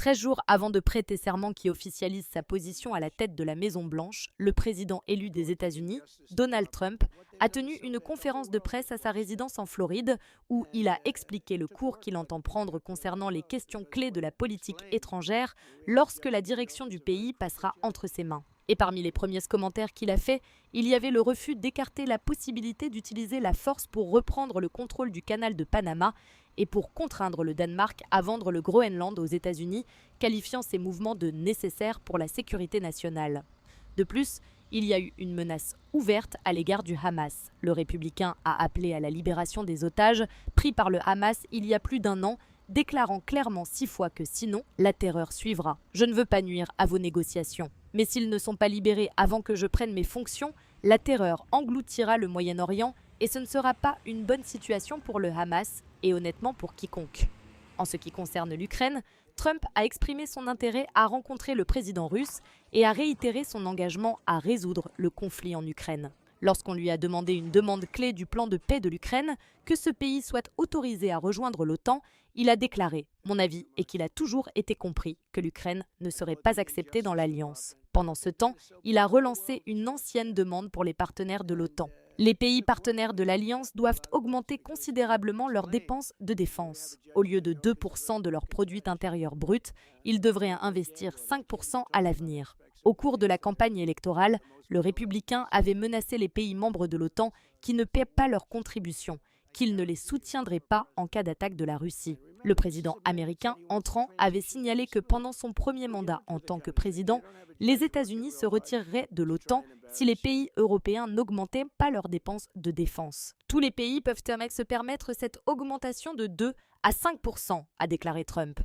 13 jours avant de prêter serment qui officialise sa position à la tête de la Maison-Blanche, le président élu des États-Unis, Donald Trump, a tenu une conférence de presse à sa résidence en Floride où il a expliqué le cours qu'il entend prendre concernant les questions clés de la politique étrangère lorsque la direction du pays passera entre ses mains. Et parmi les premiers commentaires qu'il a faits, il y avait le refus d'écarter la possibilité d'utiliser la force pour reprendre le contrôle du canal de Panama et pour contraindre le Danemark à vendre le Groenland aux États-Unis, qualifiant ces mouvements de nécessaires pour la sécurité nationale. De plus, il y a eu une menace ouverte à l'égard du Hamas. Le républicain a appelé à la libération des otages pris par le Hamas il y a plus d'un an, déclarant clairement 6 fois que sinon, la terreur suivra. Je ne veux pas nuire à vos négociations. Mais s'ils ne sont pas libérés avant que je prenne mes fonctions, la terreur engloutira le Moyen-Orient et ce ne sera pas une bonne situation pour le Hamas et honnêtement pour quiconque. En ce qui concerne l'Ukraine, Trump a exprimé son intérêt à rencontrer le président russe et a réitéré son engagement à résoudre le conflit en Ukraine. Lorsqu'on lui a demandé une demande clé du plan de paix de l'Ukraine, que ce pays soit autorisé à rejoindre l'OTAN, il a déclaré « Mon avis est qu'il a toujours été compris que l'Ukraine ne serait pas acceptée dans l'Alliance ». Pendant ce temps, il a relancé une ancienne demande pour les partenaires de l'OTAN. Les pays partenaires de l'Alliance doivent augmenter considérablement leurs dépenses de défense. Au lieu de 2% de leur produit intérieur brut, ils devraient investir 5% à l'avenir. Au cours de la campagne électorale, le républicain avait menacé les pays membres de l'OTAN qui ne paient pas leurs contributions, qu'il ne les soutiendrait pas en cas d'attaque de la Russie. Le président américain entrant avait signalé que pendant son premier mandat en tant que président, les États-Unis se retireraient de l'OTAN si les pays européens n'augmentaient pas leurs dépenses de défense. Tous les pays peuvent se permettre cette augmentation de 2 à 5%, a déclaré Trump.